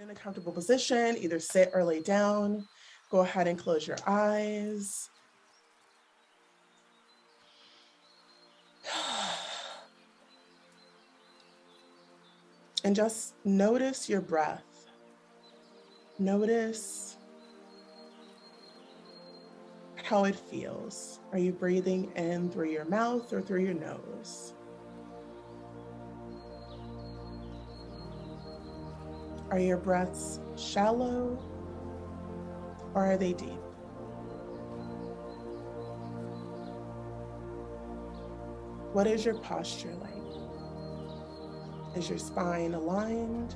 in a comfortable position, either sit or lay down. Go ahead and close your eyes. And just notice your breath. Notice how it feels. Are you breathing in through your mouth or through your nose? Are your breaths shallow or are they deep? What is your posture like? Is your spine aligned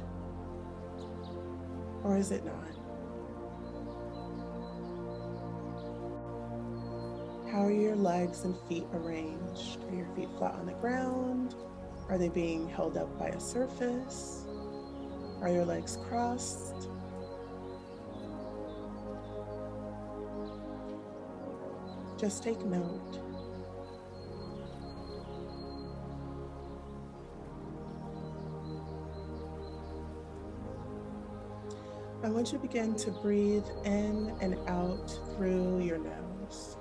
or is it not? How are your legs and feet arranged? Are your feet flat on the ground? Are they being held up by a surface? Are your legs crossed? Just take note. I want you to begin to breathe in and out through your nose.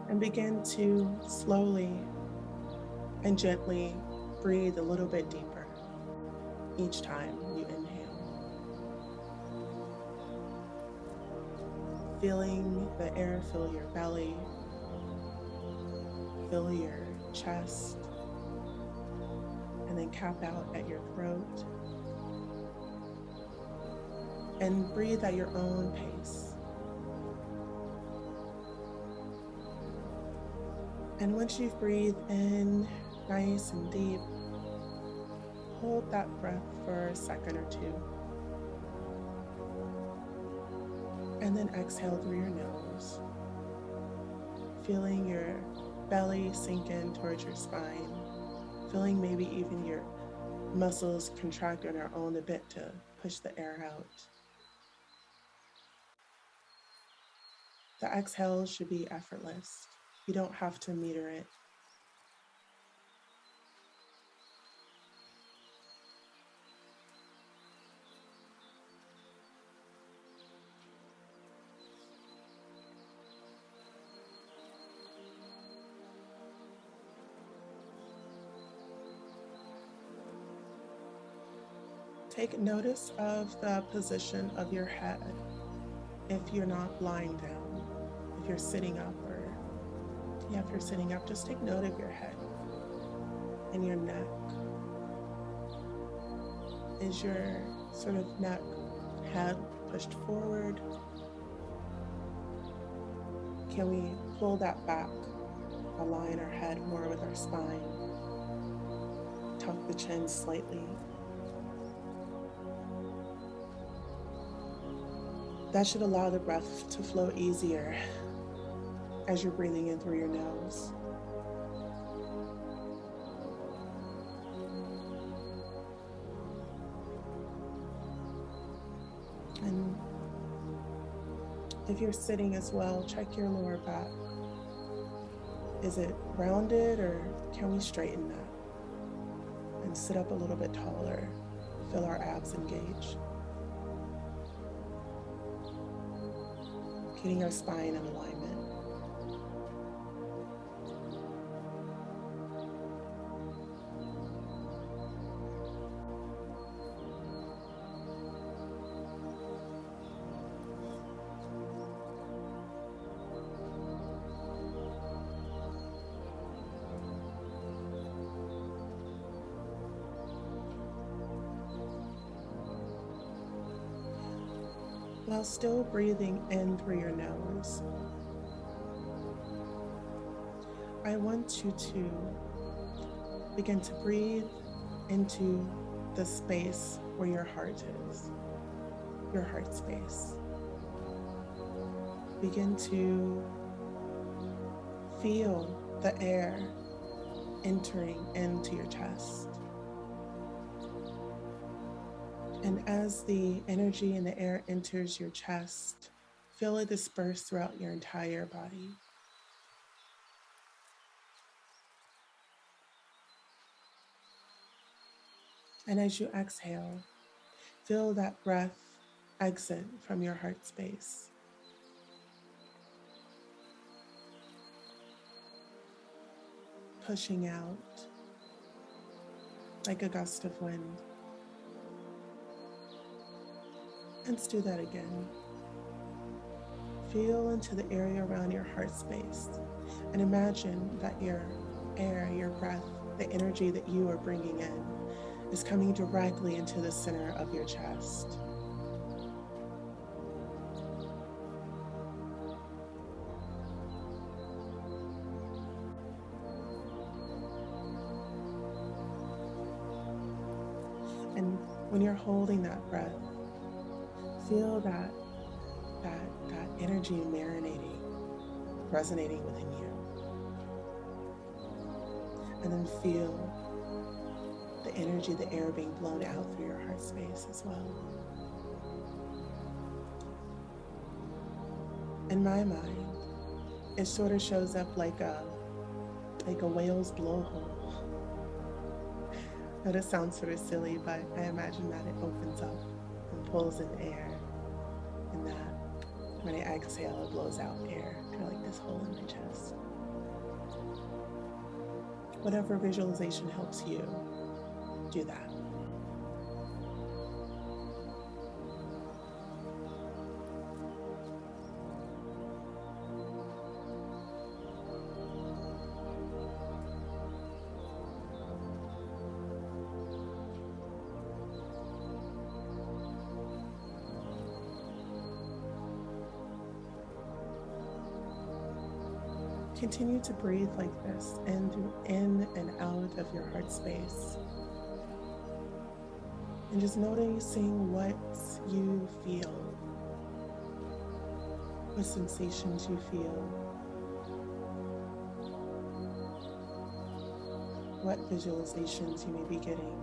And begin to slowly and gently breathe a little bit deeper each time you inhale. Feeling the air fill your belly, fill your chest, and then cap out at your throat. And breathe at your own pace. And once you've breathed in nice and deep, hold that breath for a second or two. And then exhale through your nose, feeling your belly sink in towards your spine, feeling maybe even your muscles contract on their own a bit to push the air out. The exhale should be effortless. You don't have to meter it. Take notice of the position of your head if you're not lying down, if you're sitting up if you're sitting up, just take note of your head and your neck. Is your sort of neck, head pushed forward? Can we pull that back, align our head more with our spine, tuck the chin slightly? That should allow the breath to flow easier as you're breathing in through your nose. And if you're sitting as well, check your lower back. Is it rounded or can we straighten that? And sit up a little bit taller, feel our abs engage. Getting our spine in alignment. While still breathing in through your nose, I want you to begin to breathe into the space where your heart is, your heart space. Begin to feel the air entering into your chest. And as the energy in the air enters your chest, Feel it disperse throughout your entire body. And as you exhale, feel that breath exit from your heart space. Pushing out like a gust of wind. Let's do that again. Feel into the area around your heart space and imagine that your air, your breath, the energy that you are bringing in is coming directly into the center of your chest. And when you're holding that breath, feel that energy marinating, resonating within you. And then feel the energy, the air being blown out through your heart space as well. In my mind, it sort of shows up like a whale's blowhole. That it sounds sort of silly, but I imagine that it opens up and pulls in air, and that when I exhale, it blows out air, kind of like this hole in my chest. Whatever visualization helps you, do that. Continue to breathe like this, in and out of your heart space. And just noticing what you feel, what sensations you feel, what visualizations you may be getting.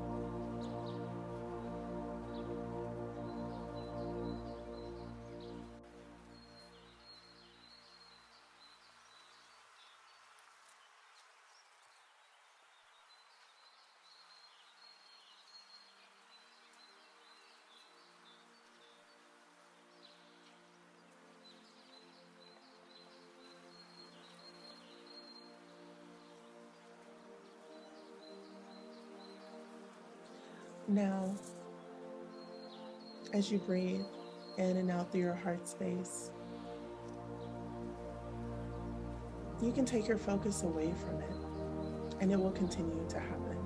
Now, as you breathe in and out through your heart space, you can take your focus away from it, and it will continue to happen.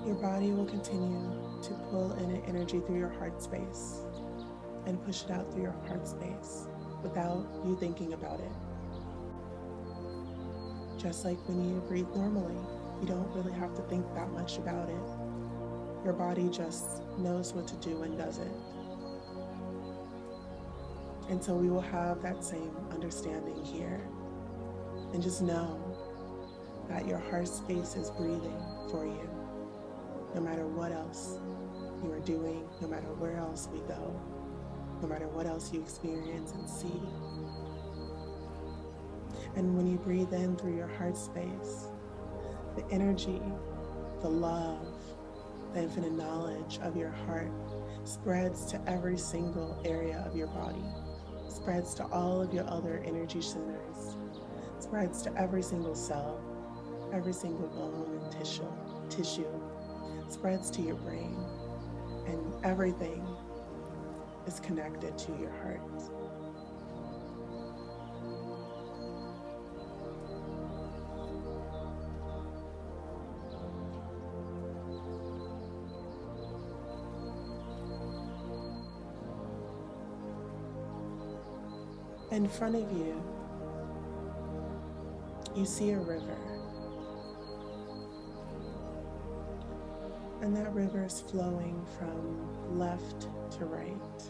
Your body will continue to pull in an energy through your heart space and push it out through your heart space without you thinking about it. Just like when you breathe normally, you don't really have to think that much about it. Your body just knows what to do and does it. And so we will have that same understanding here. And just know that your heart space is breathing for you, no matter what else you are doing, no matter where else we go, no matter what else you experience and see. And when you breathe in through your heart space, the energy, the love, the infinite knowledge of your heart spreads to every single area of your body, spreads to all of your other energy centers, spreads to every single cell, every single bone and tissue, spreads to your brain, and everything is connected to your heart. In front of you, you see a river. And that river is flowing from left to right.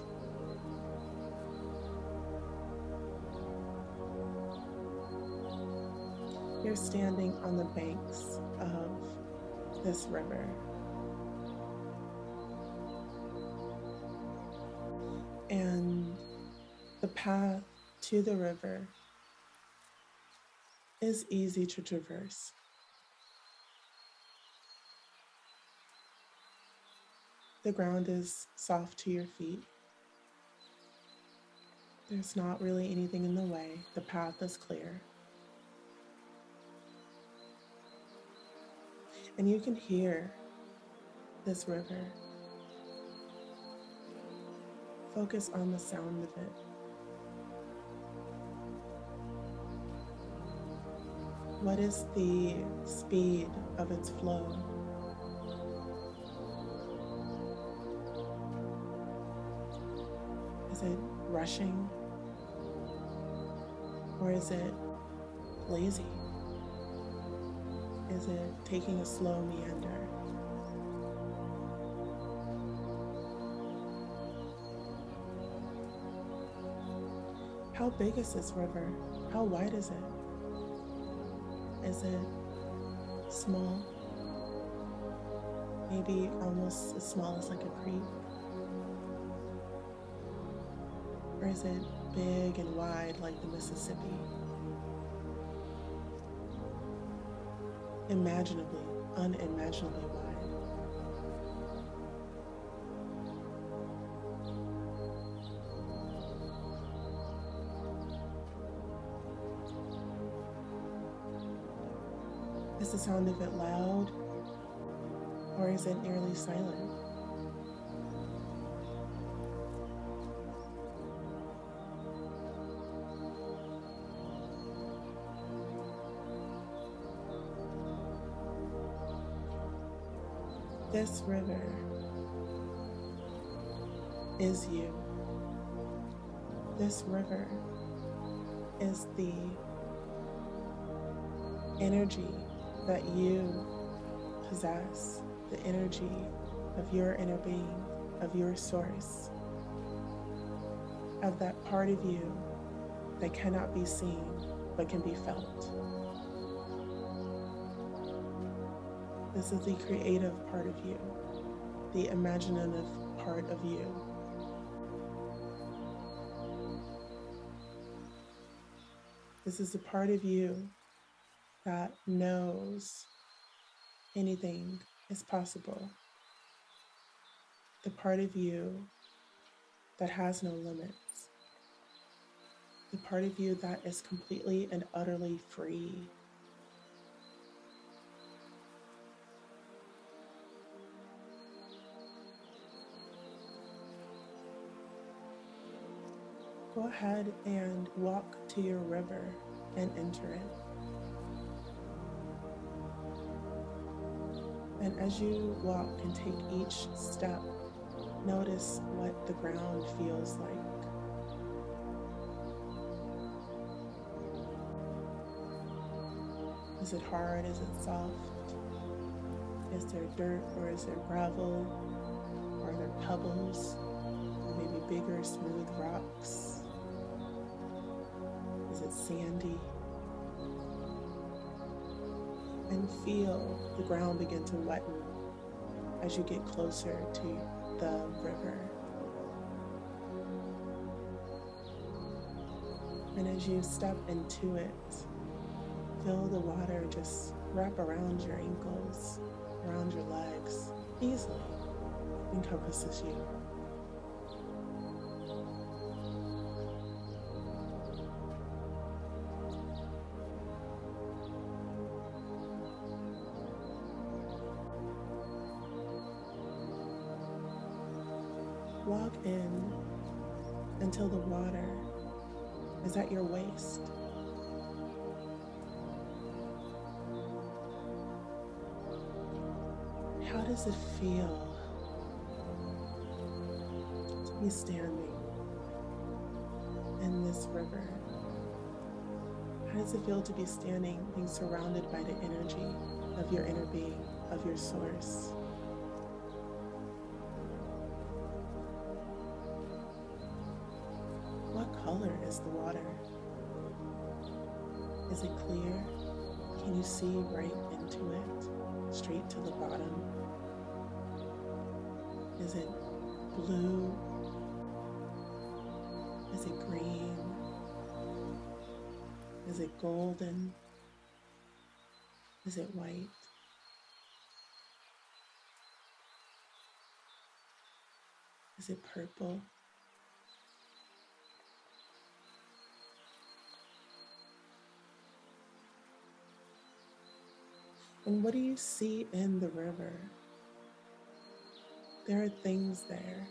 You're standing on the banks of this river. And path to the river is easy to traverse. The ground is soft to your feet. There's not really anything in the way. The path is clear. And you can hear this river. Focus on the sound of it. What is the speed of its flow? Is it rushing? Or is it lazy? Is it taking a slow meander? How big is this river? How wide is it? Is it small? Maybe almost as small as like a creek? Or is it big and wide like the Mississippi? Imaginably, unimaginably wide. Is the sound of it loud, or is it nearly silent? This river is you. This river is the energy that you possess, the energy of your inner being, of your source, of that part of you that cannot be seen but can be felt. This is the creative part of you, the imaginative part of you. This is the part of you that knows anything is possible. The part of you that has no limits. The part of you that is completely and utterly free. Go ahead and walk to your river and enter it. And as you walk and take each step, notice what the ground feels like. Is it hard? Is it soft? Is there dirt or is there gravel? Are there pebbles? Or maybe bigger, smooth rocks? Is it sandy? And feel the ground begin to wetten as you get closer to the river. And as you step into it, feel the water just wrap around your ankles, around your legs, easily encompasses you. Walk in until the water is at your waist. How does it feel to be standing in this river? How does it feel to be standing, being surrounded by the energy of your inner being, of your source? What color is the water? Is it clear? Can you see right into it, straight to the bottom? Is it blue? Is it green? Is it golden? Is it white? Is it purple? And what do you see in the river? There are things there.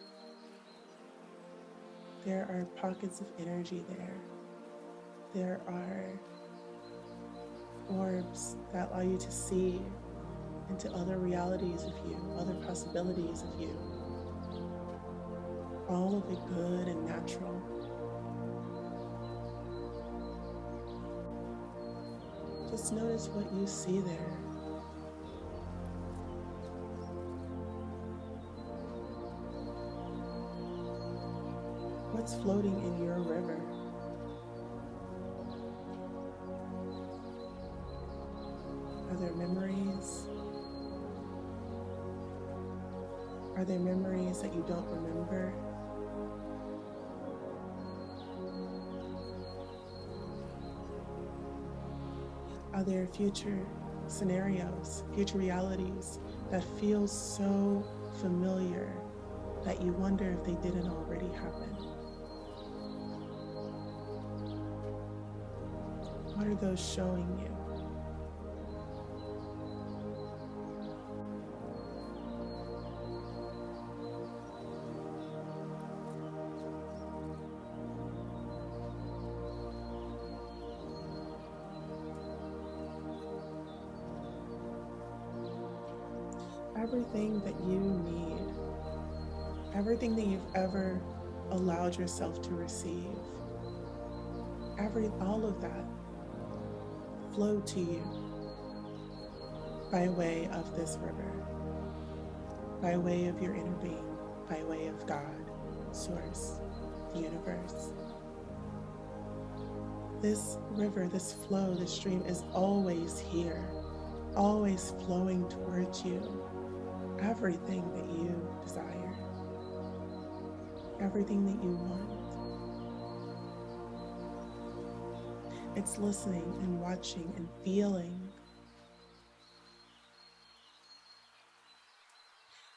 There are pockets of energy there. There are orbs that allow you to see into other realities of you, other possibilities of you. All of it good and natural. Just notice what you see there. What's floating in your river? Are there memories? Are there memories that you don't remember? Are there future scenarios, future realities that feel so familiar that you wonder if they didn't already happen? What are those showing you? Everything that you need, everything that you've ever allowed yourself to receive, all of that flow to you by way of this river, by way of your inner being, by way of God, Source, the universe. This river, this flow, this stream is always here, always flowing towards you. Everything that you desire, everything that you want. It's listening and watching and feeling.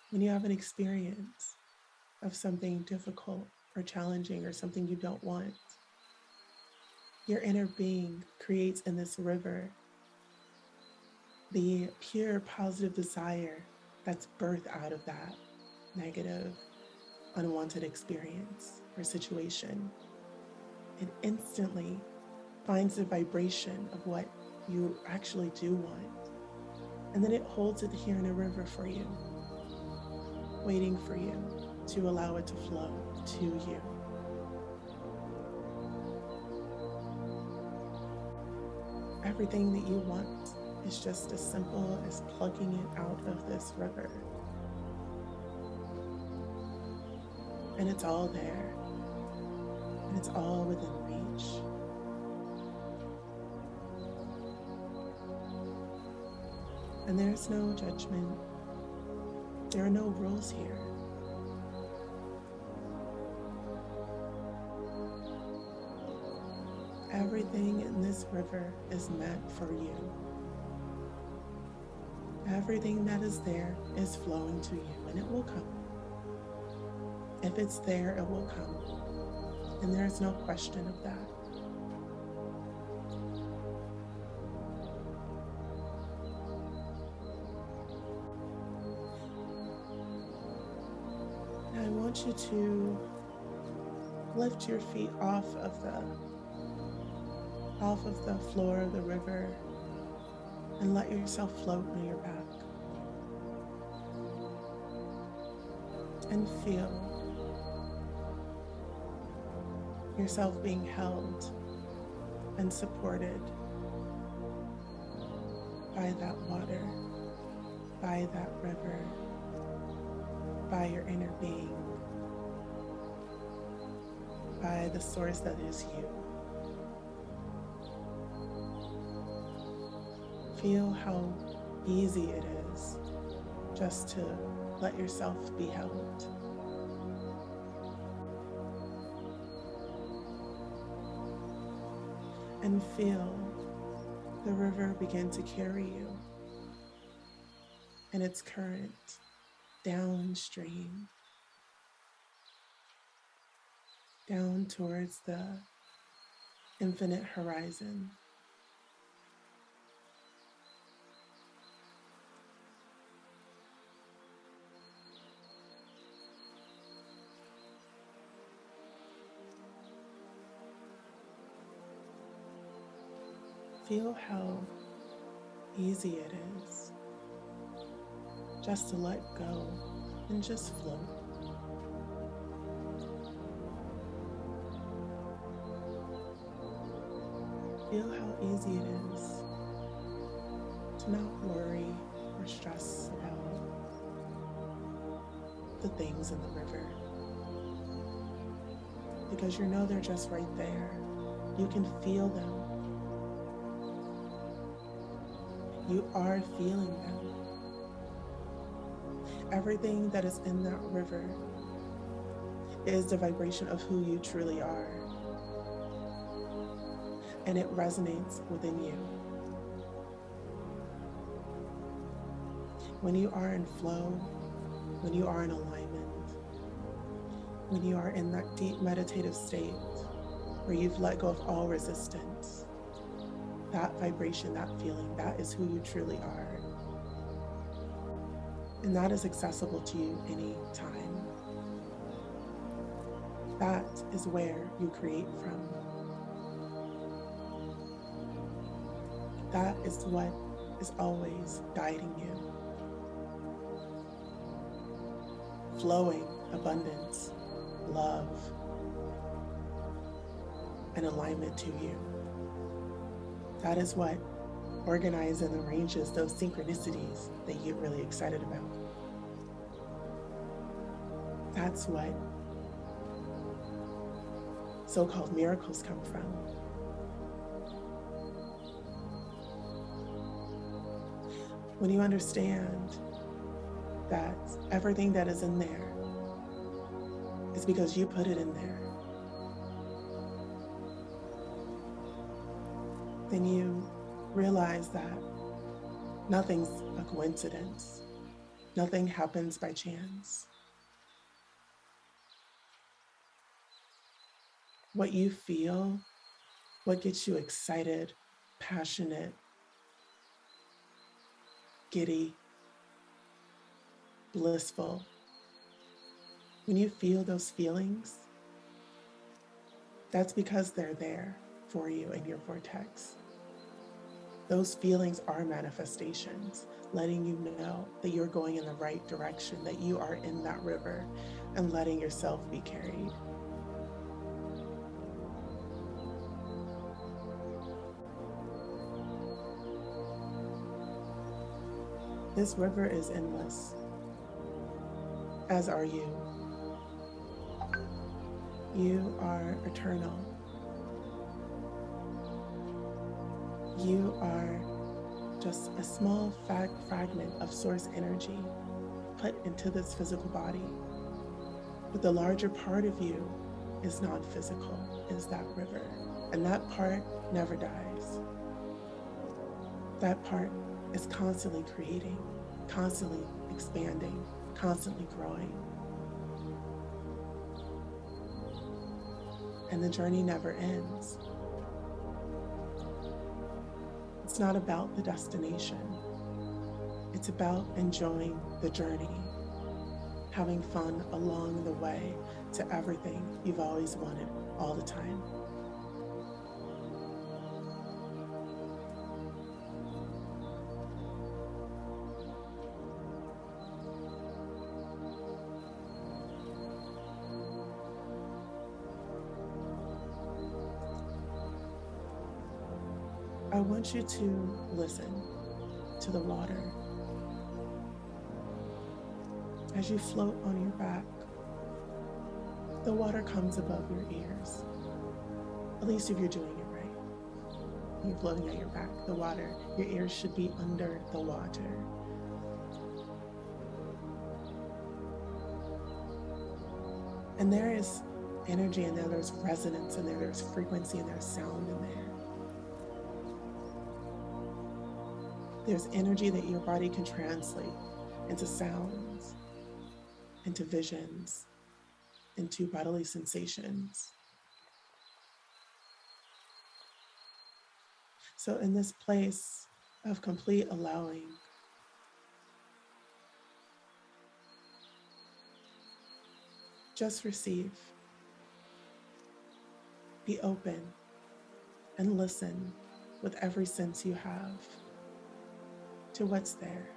When you have an experience of something difficult or challenging or something you don't want, your inner being creates in this river the pure positive desire that's birthed out of that negative, unwanted experience or situation. It instantly finds the vibration of what you actually do want. And then it holds it here in a river for you, waiting for you to allow it to flow to you. Everything that you want is just as simple as plugging it out of this river. And it's all there. And it's all within reach. And there's no judgment. There are no rules here. Everything in this river is meant for you. Everything that is there is flowing to you, and it will come. If it's there, it will come. And there's no question of that. Now I want you to lift your feet off of the floor of the river and let yourself float on your back. And feel yourself being held and supported by that water, by that river, by your inner being, by the source that is you. Feel how easy it is just to let yourself be held. and feel the river begin to carry you in its current downstream, down towards the infinite horizon. Feel how easy it is just to let go and just float. Feel how easy it is to not worry or stress about the things in the river, because you know they're just right there. You can feel them. You are feeling them. Everything that is in that river is the vibration of who you truly are, and it resonates within you. When you are in flow, when you are in alignment, when you are in that deep meditative state where you've let go of all resistance, that vibration, that feeling, that is who you truly are. And that is accessible to you anytime. That is where you create from. That is what is always guiding you. Flowing abundance, love, and alignment to you. That is what organizes and arranges those synchronicities that you get really excited about. That's what so-called miracles come from. When you understand that everything that is in there is because you put it in there, then you realize that nothing's a coincidence. Nothing happens by chance. What you feel, what gets you excited, passionate, giddy, blissful, when you feel those feelings, that's because they're there for you in your vortex. Those feelings are manifestations, letting you know that you're going in the right direction, that you are in that river, and letting yourself be carried. This river is endless, as are you. You are eternal. You are just a small fragment of source energy put into this physical body. But the larger part of you is non-physical, is that river. And that part never dies. That part is constantly creating, constantly expanding, constantly growing. And the journey never ends. It's not about the destination. It's about enjoying the journey, having fun along the way to everything you've always wanted all the time. I want you to listen to the water. As you float on your back, the water comes above your ears. At least if you're doing it right. You're floating on your back, the water, your ears should be under the water. And there is energy in there, there's resonance in there, there's frequency and there's sound in there. There's energy that your body can translate into sounds, into visions, into bodily sensations. So in this place of complete allowing, just receive, be open, and listen with every sense you have to what's there.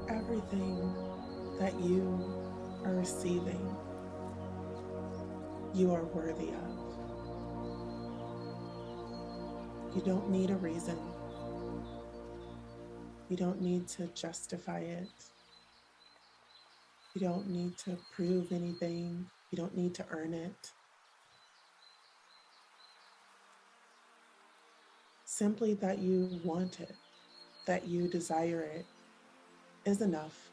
Everything that you are receiving, you are worthy of. You don't need a reason. You don't need to justify it. You don't need to prove anything. You don't need to earn it. Simply that you want it, that you desire it, is enough.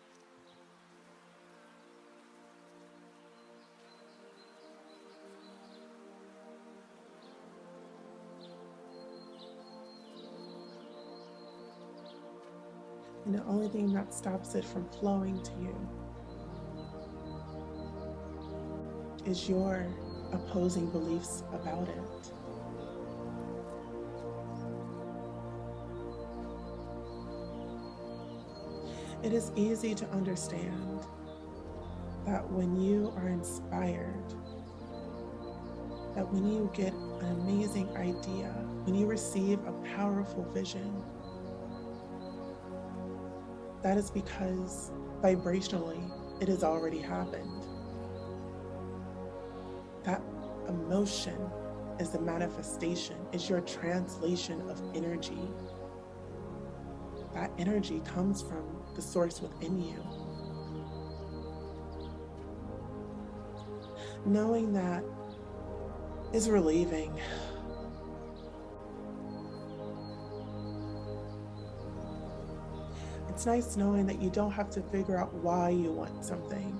And the only thing that stops it from flowing to you is your opposing beliefs about it. It is easy to understand that when you are inspired, that when you get an amazing idea, when you receive a powerful vision, that is because vibrationally it has already happened. That emotion is the manifestation, is your translation of energy. That energy comes from the source within you. Knowing that is relieving. It's nice knowing that you don't have to figure out why you want something,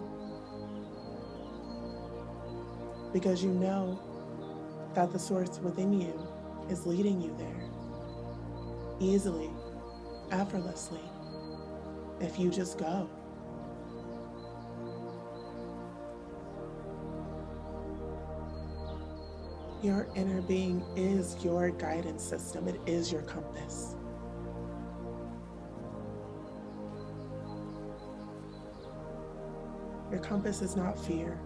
because you know that the source within you is leading you there easily, effortlessly, if you just go. Your inner being is your guidance system. It is your compass. Your compass is not fear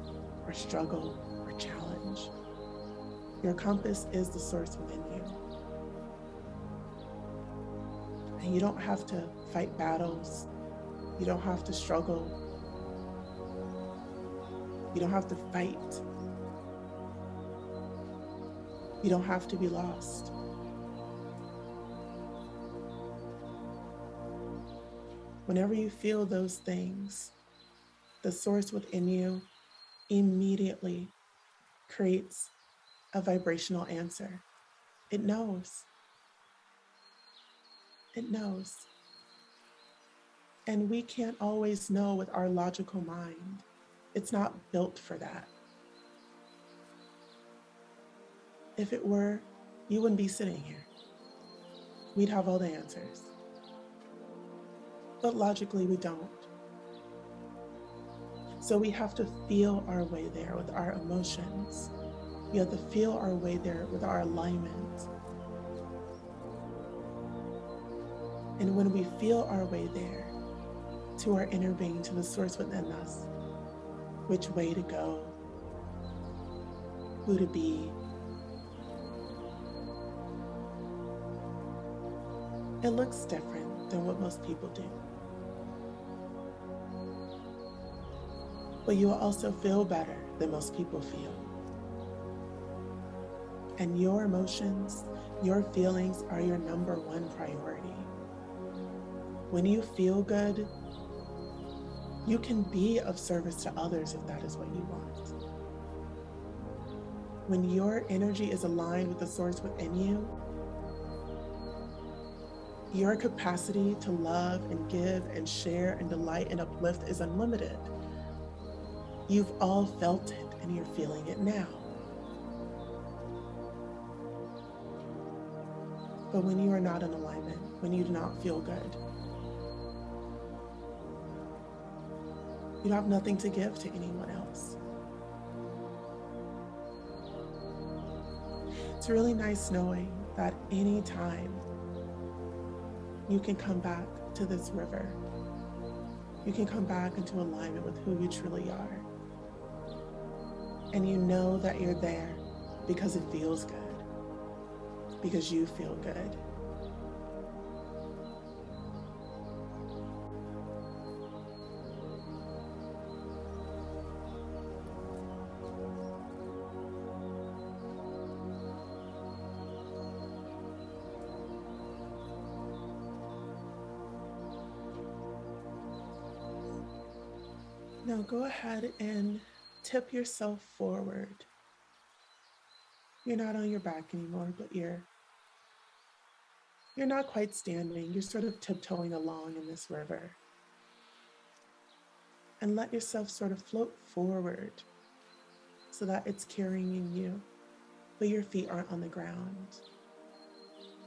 or struggle or challenge. Your compass is the source within you. And you don't have to fight battles. You don't have to struggle. You don't have to fight. You don't have to be lost. Whenever you feel those things, the source within you immediately creates a vibrational answer. It knows. It knows. And we can't always know with our logical mind. It's not built for that. If it were, you wouldn't be sitting here. We'd have all the answers. But logically, we don't. So we have to feel our way there with our emotions. We have to feel our way there with our alignment. And when we feel our way there to our inner being, to the source within us, which way to go, who to be, it looks different than what most people do. But you will also feel better than most people feel. And your emotions, your feelings are your number one priority. When you feel good, you can be of service to others if that is what you want. When your energy is aligned with the source within you, your capacity to love and give and share and delight and uplift is unlimited. You've all felt it and you're feeling it now. But when you are not in alignment, when you do not feel good, you have nothing to give to anyone else. It's really nice knowing that anytime you can come back to this river, you can come back into alignment with who you truly are. And you know that you're there because it feels good, because you feel good. Now go ahead and tip yourself forward. You're not on your back anymore, but you're not quite standing. You're sort of tiptoeing along in this river. And let yourself sort of float forward so that it's carrying you, but your feet aren't on the ground.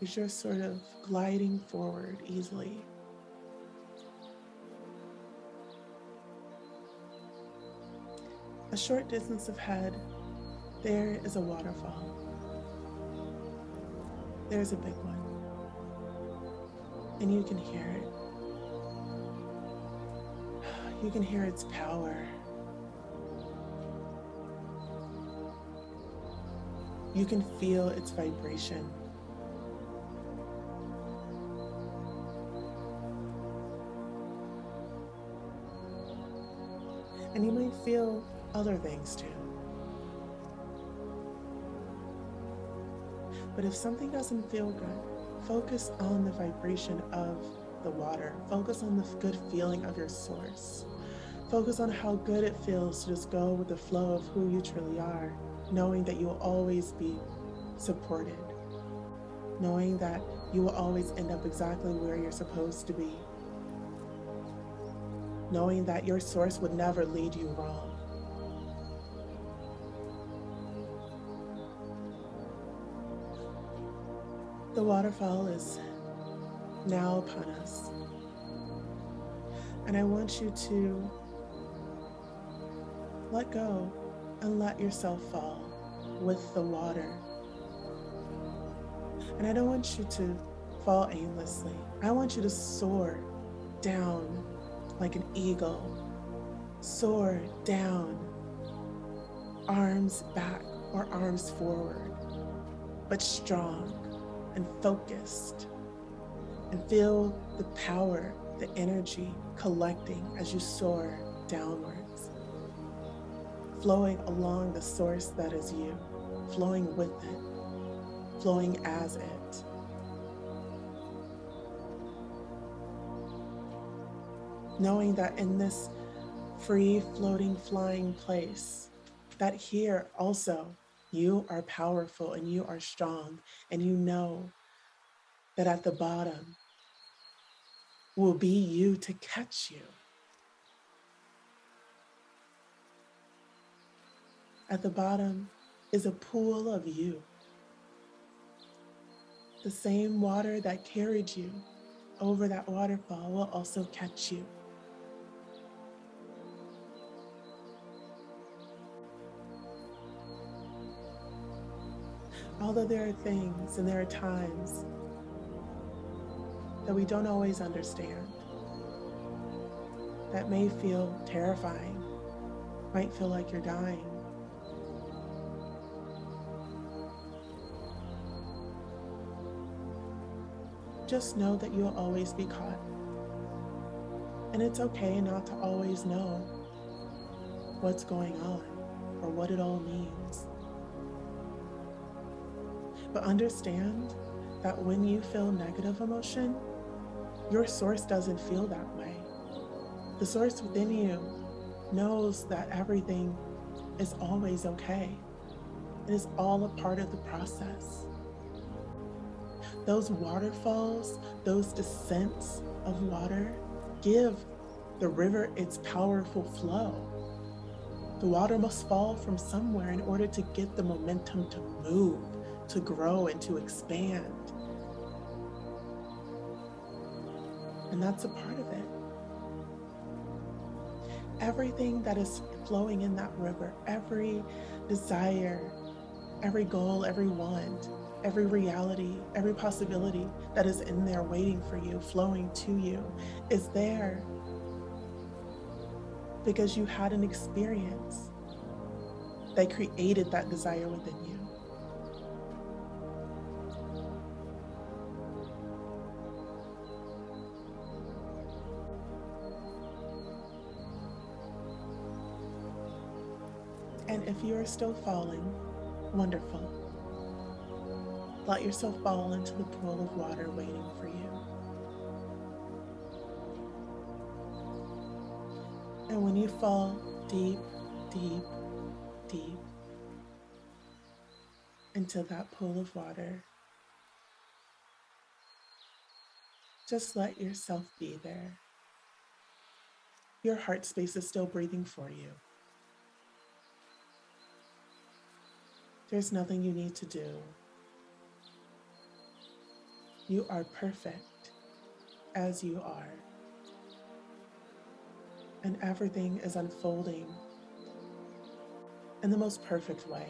You're just sort of gliding forward easily. A short distance ahead, there is a waterfall. There's a big one. And you can hear it. You can hear its power. You can feel its vibration. And you might feel other things too. But if something doesn't feel good, focus on the vibration of the water. Focus on the good feeling of your source. Focus on how good it feels to just go with the flow of who you truly are, knowing that you will always be supported, knowing that you will always end up exactly where you're supposed to be, knowing that your source would never lead you wrong. The waterfall is now upon us, and I want you to let go and let yourself fall with the water. And I don't want you to fall aimlessly. I want you to soar down like an eagle. Soar down, arms back or arms forward, but strong and focused, and feel the power, the energy collecting as you soar downwards, flowing along the source that is you, flowing with it. flowing as it. Knowing that in this free, floating, flying place, that here also you are powerful and you are strong, and you know that at the bottom will be you to catch you. At the bottom is a pool of you. The same water that carried you over that waterfall will also catch you. Although there are things and there are times that we don't always understand, that may feel terrifying, might feel like you're dying. Just know that you'll always be caught. And it's okay not to always know what's going on or what it all means. But understand that when you feel negative emotion, your source doesn't feel that way. The source within you knows that everything is always okay. It is all a part of the process. Those waterfalls, those descents of water, give the river its powerful flow. The water must fall from somewhere in order to get the momentum to move, to grow, and to expand. And that's a part of it. Everything that is flowing in that river, every desire, every goal, every want, every reality, every possibility that is in there waiting for you, flowing to you, is there because you had an experience that created that desire within you. And if you are still falling, wonderful. Let yourself fall into the pool of water waiting for you. And when you fall deep, deep, deep into that pool of water, just let yourself be there. Your heart space is still breathing for you. There's nothing you need to do. You are perfect as you are. And everything is unfolding in the most perfect way.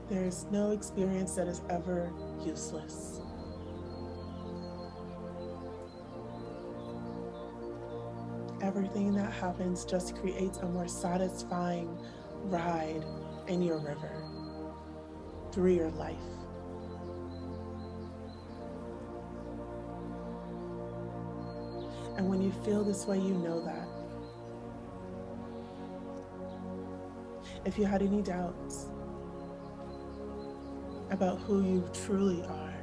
There is no experience that is ever useless. Everything that happens just creates a more satisfying ride in your river, through your life. And when you feel this way, you know that. If you had any doubts about who you truly are,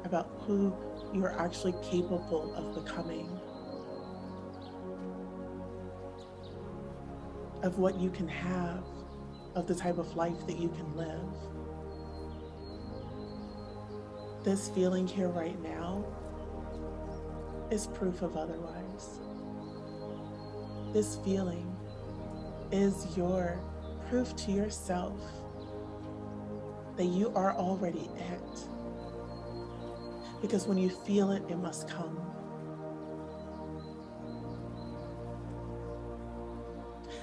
about who you are actually capable of becoming, of what you can have, of the type of life that you can live, this feeling here right now is proof of otherwise. This feeling is your proof to yourself that you are already it. Because when you feel it, it must come.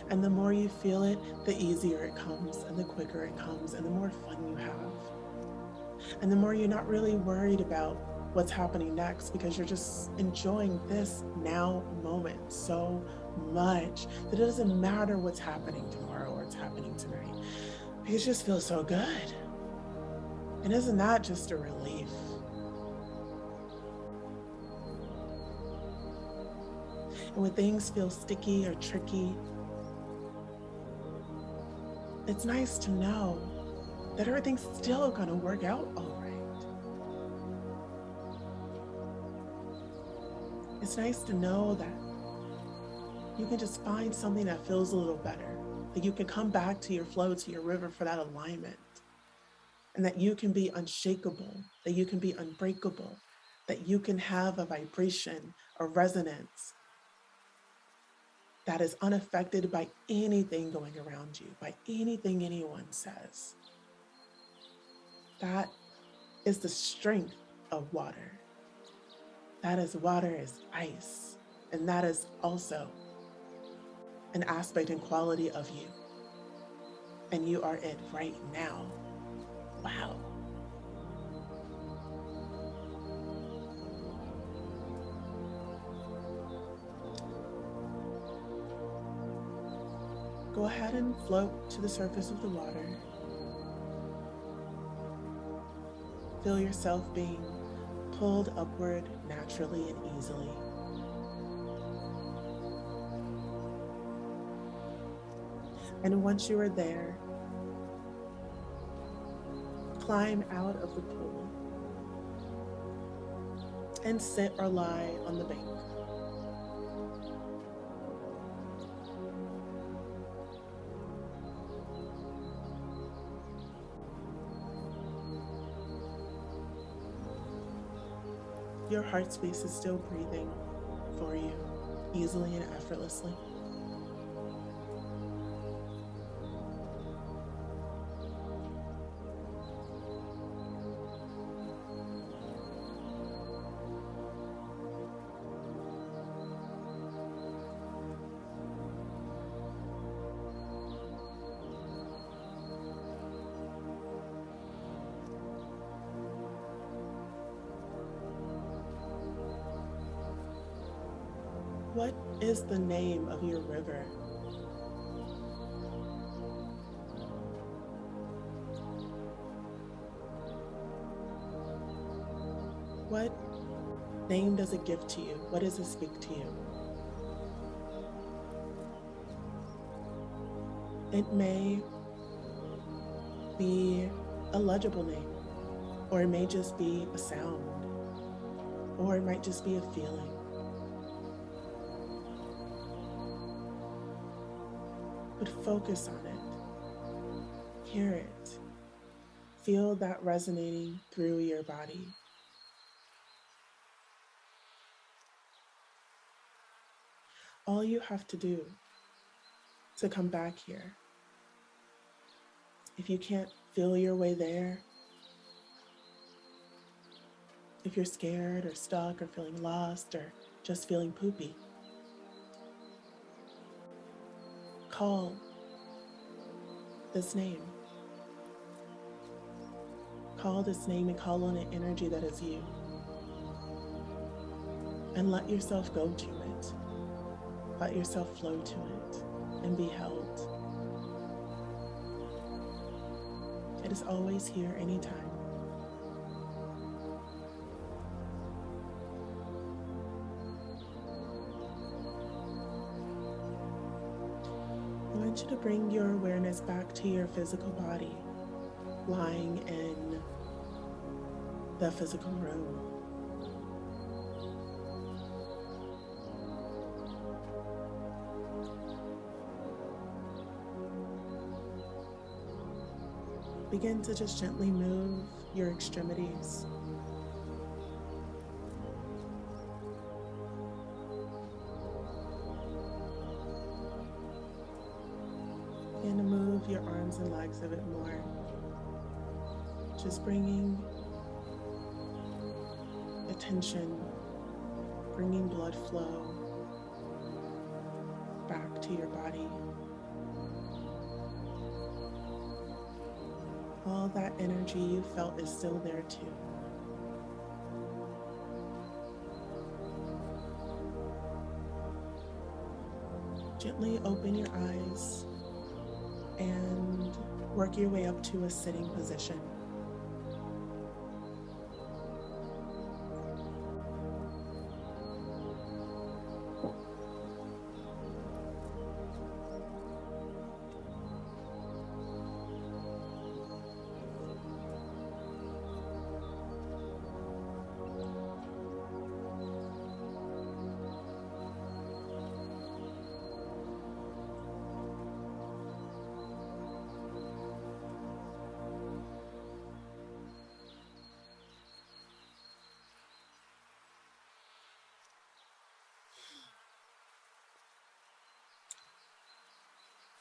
And the more you feel it, the easier it comes, and the quicker it comes, and the more fun you have. And the more you're not really worried about what's happening next, because you're just enjoying this now moment so much that it doesn't matter what's happening tomorrow or what's happening tonight. Because it just feels so good. And isn't that just a relief? And when things feel sticky or tricky, it's nice to know that everything's still going to work out all right. It's nice to know that you can just find something that feels a little better, that you can come back to your flow, to your river for that alignment, and that you can be unshakable, that you can be unbreakable, that you can have a vibration, a resonance that is unaffected by anything going around you, by anything anyone says. That is the strength of water. That is water is ice. And that is also an aspect and quality of you. And you are it right now. Wow. Go ahead and float to the surface of the water. Feel yourself being pulled upward naturally and easily. And once you are there, climb out of the pool and sit or lie on the bank. Your heart space is still breathing for you, easily and effortlessly. What is the name of your river? What name does it give to you? What does it speak to you? It may be a legible name, or it may just be a sound, or it might just be a feeling. But focus on it. Hear it. Feel that resonating through your body. All you have to do to come back here, if you can't feel your way there, if you're scared or stuck or feeling lost or just feeling poopy, call this name. Call this name and call on an energy that is you. And let yourself go to it. Let yourself flow to it and be held. It is always here anytime. I want you to bring your awareness back to your physical body, lying in the physical room. Begin to just gently move your extremities. Begin to move your arms and legs a bit more. Just bringing attention, bringing blood flow back to your body. All that energy you felt is still there too. Gently open your eyes and work your way up to a sitting position.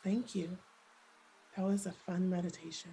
Thank you. That was a fun meditation.